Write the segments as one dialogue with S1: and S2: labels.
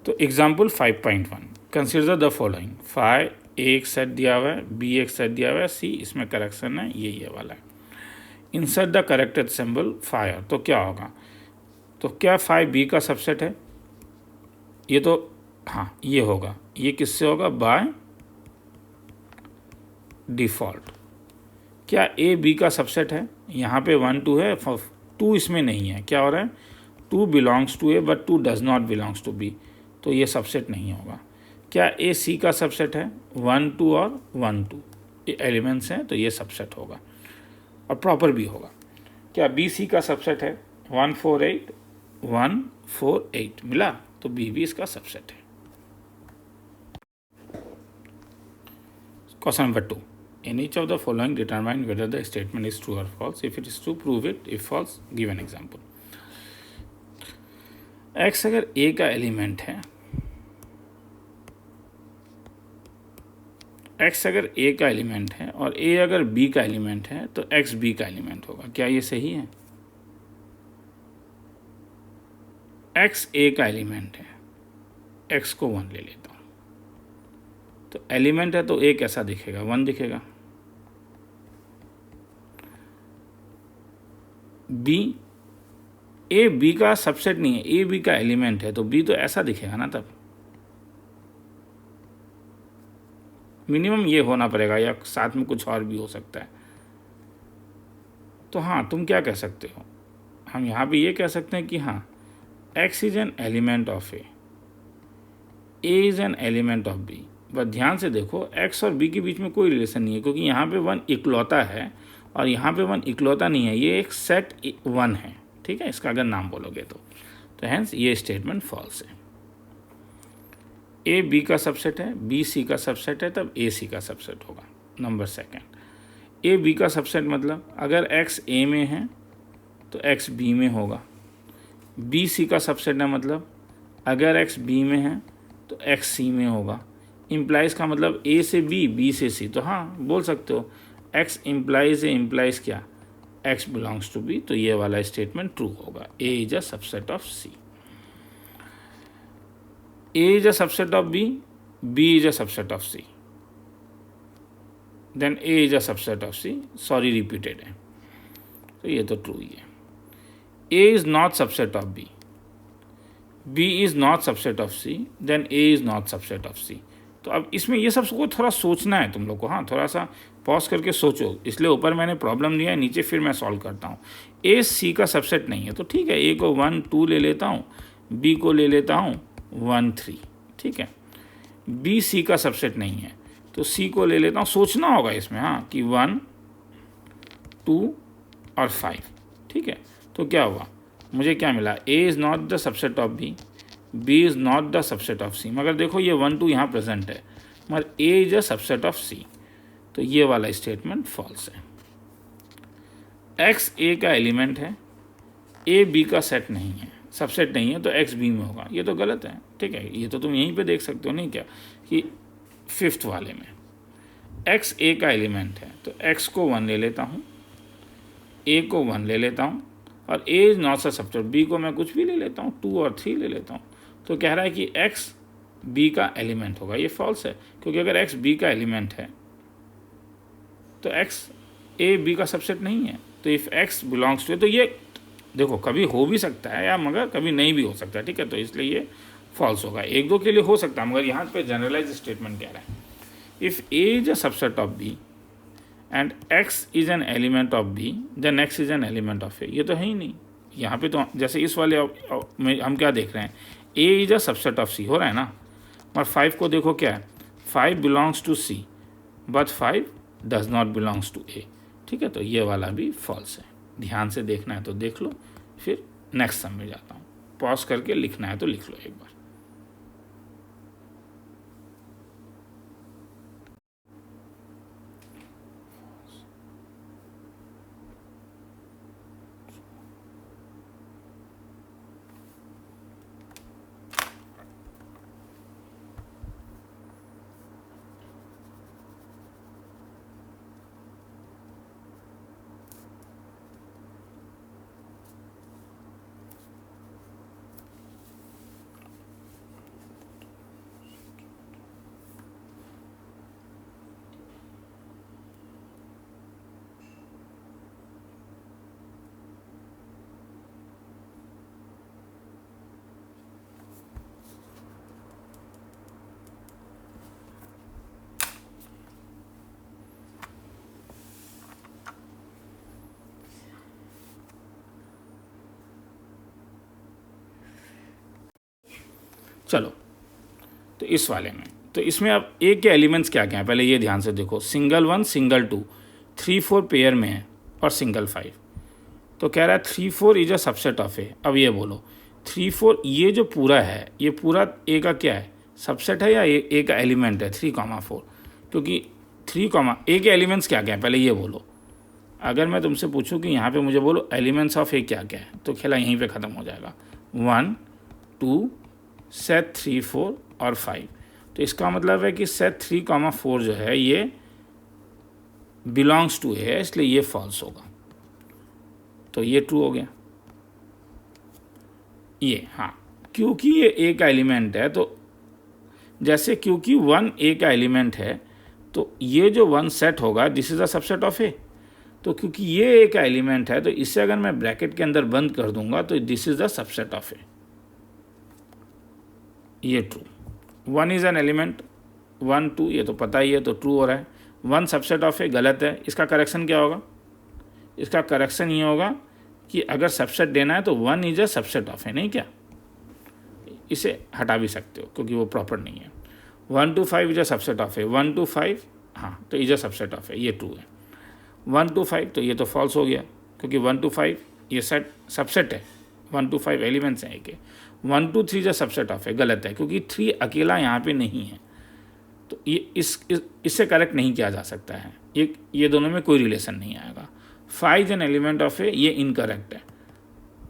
S1: तो example 5.1, consider the following. Five A एक set दिया हुआ है, बी एक सेट दिया हुआ है, सी इसमें करेक्शन है, ये वाला है। Insert the corrected symbol fire, तो क्या होगा? तो क्या 5 बी का सबसेट है? ये तो हाँ ये होगा। ये किससे होगा? By default. क्या ए बी का सबसेट है? यहाँ पे 1 2 है, 2 इसमें नहीं है। क्या हो रहा है? 2 belongs to A but 2 does not belongs to B, तो ये सबसेट नहीं होगा। क्या ए सी का सबसेट है? 1 2 और 1 2 ये एलिमेंट्स हैं, तो ये सबसेट होगा और प्रॉपर भी होगा। क्या बी सी का सबसेट है? 1 4 8 1 4 8 मिला, तो बी भी इसका सबसेट है। Question number 2, in each of the following determine whether the statement is true or false. If it is true, prove it. If false, give an example. x अगर a का element है, x अगर a का element है और a अगर b का element है, तो x b का एलिमेंट होगा। क्या ये सही है? x a का एलिमेंट है, x को 1 ले लेता हूँ, तो एलिमेंट है तो a कैसा दिखेगा? 1 दिखेगा। b ए बी का सबसेट नहीं है, ए बी का एलिमेंट है, तो बी तो ऐसा दिखेगा ना। तब मिनिमम ये होना पड़ेगा, या साथ में कुछ और भी हो सकता है। तो हाँ, तुम क्या कह सकते हो? हम यहाँ भी ये कह सकते हैं कि हाँ, x is an element of A is an element of B. बस ध्यान से देखो, x और b के बीच में कोई रिलेशन नहीं है, क्योंकि यहाँ पे 1 इकलौता है और यहाँ पे 1 इकलौता नहीं है। ये एक सेट 1 है, ठीक है, इसका अगर नाम बोलोगे तो हैंस ये स्टेटमेंट फॉल्स है। ए बी का सबसेट है, बी सी का सबसेट है, तब ए सी का सबसेट होगा। नंबर सेकंड, ए बी का सबसेट मतलब अगर एक्स ए में है तो एक्स बी में होगा। बी सी का सबसेट है मतलब अगर एक्स बी में है तो एक्स सी में होगा। इम्प्लाइज का मतलब ए से बी, बी से सी, तो हाँ बोल सकते हो एक्स इम्प्लाइज ए इम्प्लाइज क्या? एक्स बिलोंग्स टू बी, तो ये वाला स्टेटमेंट ट्रू होगा। A is a subset of C. A is a subset of B, B is a subset of C. Then A is a subset of C. Sorry, repeated है, तो ये तो true ही है। A is not subset of B, B is not subset of C, then A is not subset of C. तो अब इसमें ये सब को थोड़ा सोचना है तुम लोग को। हाँ, थोड़ा सा पॉज करके सोचो, इसलिए ऊपर मैंने प्रॉब्लम दिया है, नीचे फिर मैं सॉल्व करता हूँ। A C का सबसेट नहीं है, तो ठीक है, A को 1 2 ले लेता हूँ, B को ले लेता हूँ 1 3, ठीक है। बी सी का सबसेट नहीं है, तो सी को ले लेता हूँ। सोचना होगा इसमें, हाँ, कि 1 2 और 5, ठीक है। तो क्या हुआ? मुझे क्या मिला? A is not the subset of B is not the subset of C. मगर देखो ये 1 2 यहाँ प्रेजेंट है, मगर A is a subset of C, तो ये वाला स्टेटमेंट फॉल्स है। एक्स ए का एलिमेंट है, ए बी का सेट नहीं है, सबसेट नहीं है, तो एक्स बी में होगा। ये तो गलत है, ठीक है। ये तो तुम यहीं पे देख सकते हो, नहीं क्या, कि 5th वाले में एक्स ए का एलिमेंट है, तो एक्स को 1 ले लेता हूँ, ए को 1 ले लेता हूँ, और A is not a subset, B को मैं कुछ भी ले लेता हूँ, 2 और 3 ले लेता हूँ। तो कह रहा है कि एक्स बी का एलिमेंट होगा। ये फॉल्स है, क्योंकि अगर एक्स बी का एलिमेंट है तो एक्स ए बी का सबसेट नहीं है। तो इफ़ एक्स बिलोंग्स टू, तो ये देखो कभी हो भी सकता है या मगर कभी नहीं भी हो सकता है, ठीक है। तो इसलिए ये फॉल्स होगा। 1 2 के लिए हो सकता है, मगर यहाँ पे जनरलाइज स्टेटमेंट कह रहा है। If A is a subset of B and X is an element of B, then X is an element of A. ये तो है ही नहीं यहाँ पे। तो जैसे इस वाले में हम क्या देख रहे हैं, ए इज अ सबसेट ऑफ सी हो रहा है ना। और 5 को देखो क्या है, 5 belongs to C but 5 does not belongs to A, ठीक है। तो ये वाला भी फॉल्स है। ध्यान से देखना है तो देख लो, फिर नेक्स्ट सम में जाता हूँ। पॉज करके लिखना है तो लिख लो एक बार। चलो, तो इस वाले में, तो इसमें अब ए के एलिमेंट्स क्या क्या हैं पहले ये ध्यान से देखो। सिंगल 1, सिंगल 2, 3 4 पेयर में है और सिंगल 5। तो कह रहा है 3 4 इज अ सबसेट ऑफ ए। अब ये बोलो 3 4 ये जो पूरा है ये पूरा ए का क्या है, सबसेट है या ए का एलिमेंट है 3,4? क्योंकि 3, ए के एलिमेंट्स क्या क्या है पहले ये बोलो। अगर मैं तुमसे पूछूं कि यहाँ पे मुझे बोलो एलिमेंट्स ऑफ ए क्या क्या है, तो खेला यहीं पे ख़त्म हो जाएगा। 1 2 सेट 3 4 और 5। तो इसका मतलब है कि सेट 3,4 जो है ये बिलोंग्स टू ए है, इसलिए ये फॉल्स होगा। तो ये ट्रू हो गया ये। हाँ, क्योंकि ये ए का एलिमेंट है, तो जैसे क्योंकि 1 ए का एलिमेंट है तो ये जो 1 सेट होगा this is a subset of A. तो क्योंकि ये ए का एलिमेंट है तो इसे अगर मैं ब्रैकेट के अंदर बंद कर दूंगा तो this is the subset of A. ये ट्रू। 1 इज एन एलिमेंट, 1 2 ये तो पता ही है, तो ट्रू हो रहा है। 1 सबसेट ऑफ ए गलत है। इसका करेक्शन क्या होगा? इसका करेक्शन ये होगा कि अगर सबसेट देना है तो 1 इज अ सबसेट ऑफ ए, नहीं क्या? इसे हटा भी सकते हो क्योंकि वो प्रॉपर नहीं है। 1 2 5 इज अ सबसेट ऑफ ए। 1 2 5 हाँ, तो is a subset of A, ये ट्रू है। 1 2 5 तो ये तो फॉल्स हो गया क्योंकि 1 2 5 ये सेट सबसेट है। 1 2 5 एलिमेंट्स हैं एक। 1 2 3 जो सबसेट ऑफ है गलत है क्योंकि 3 अकेला यहाँ पे नहीं है। तो ये इससे करेक्ट नहीं किया जा सकता है। ये दोनों में कोई रिलेशन नहीं आएगा। 5 is an element of A, ये इनकरेक्ट है।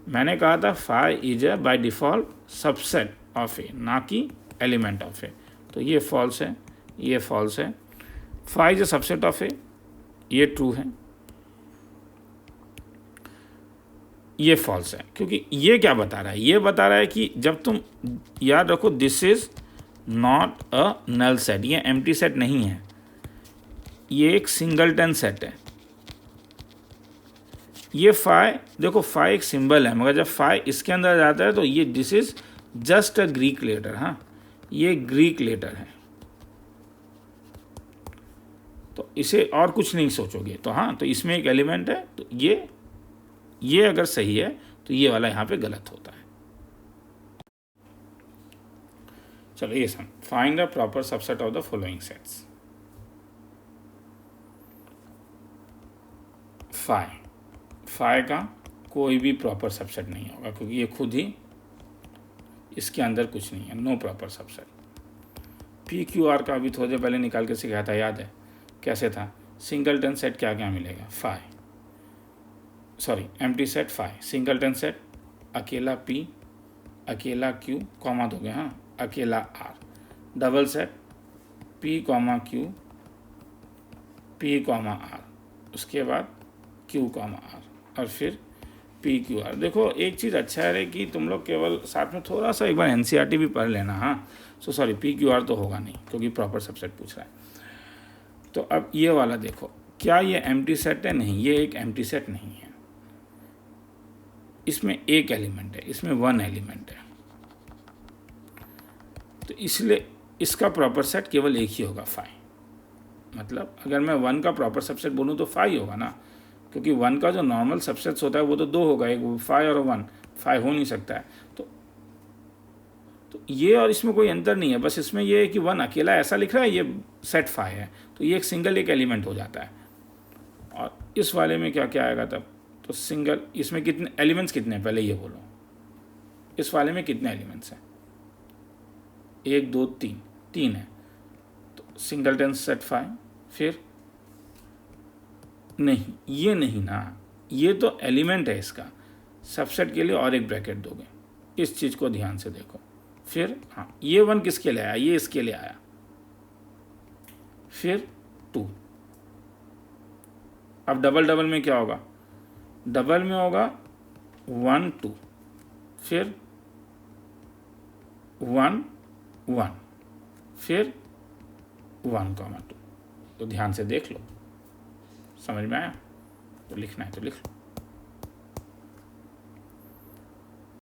S1: मैंने कहा था 5 is A by default subset of A, ना कि एलिमेंट ऑफ ए। तो ये फॉल्स है, ये फॉल्स है। 5 is A subset of A, ये ट्रू है। ये फॉल्स है क्योंकि ये क्या बता रहा है? ये बता रहा है कि जब तुम याद रखो this is not a null set, ये एम्प्टी सेट नहीं है, ये एक सिंगलटन सेट है। ये फाइ देखो, फाइ एक सिंबल है, मगर जब फाइ इसके अंदर जाता है तो ये this is just a Greek letter. हाँ, ये ग्रीक लेटर है, तो इसे और कुछ नहीं सोचोगे तो हाँ, तो इसमें एक एलिमेंट है। तो ये अगर सही है तो ये वाला यहाँ पे गलत होता है। चलो ये some, find the proper subset of the following sets. Phi का कोई भी प्रॉपर सबसेट नहीं होगा क्योंकि ये खुद ही इसके अंदर कुछ नहीं है, नो प्रॉपर सबसेट। PQR का अभी थोड़ी देर पहले निकाल के सिखाया था, याद है कैसे था? सिंगलटन सेट क्या क्या मिलेगा? एम्प्टी सेट 5, सिंगलटन सेट अकेला P, अकेला Q, कॉमा दोगे हाँ, अकेला R, double set P, Q, P, R, उसके बाद Q, R और फिर PQR। देखो एक चीज़ अच्छा है कि तुम लोग केवल साथ में थोड़ा सा एक बार NCERT भी पढ़ लेना। हाँ, PQR तो होगा नहीं क्योंकि प्रॉपर सबसेट पूछ रहा है। तो अब ये वाला देखो, क्या ये एम्प्टी सेट है? नहीं, ये एक एम्प्टी सेट नहीं है। इसमें एक एलिमेंट है, इसमें 1 एलिमेंट है, तो इसलिए इसका प्रॉपर सेट केवल एक ही होगा 5। मतलब अगर मैं 1 का प्रॉपर सबसेट बोलूँ तो 5 होगा ना, क्योंकि 1 का जो नॉर्मल सबसेट्स होता है वो तो 2 होगा, एक 5 और 1, 5 हो नहीं सकता है। तो ये और इसमें कोई अंतर नहीं है, बस इसमें ये है कि 1 अकेला ऐसा लिख रहा है, ये सेट 5 है, तो ये एक एलिमेंट हो जाता है। और इस वाले में क्या क्या आएगा तब? तो सिंगल, इसमें कितने एलिमेंट्स कितने हैं पहले ये बोलो। इस वाले में कितने एलिमेंट्स हैं? 1 2 3 है, तो सिंगलटन सेट 5। फिर नहीं, ये नहीं ना, ये तो एलिमेंट है इसका। सबसेट के लिए और एक ब्रैकेट दोगे, इस चीज़ को ध्यान से देखो। फिर हाँ, ये 1 किसके लिए आया? ये इसके लिए आया। फिर 2। अब डबल में क्या होगा? डबल में होगा 1 2, फिर 1 1, फिर 1 2। तो ध्यान से देख लो, समझ में आया? तो लिखना है तो लिख लो।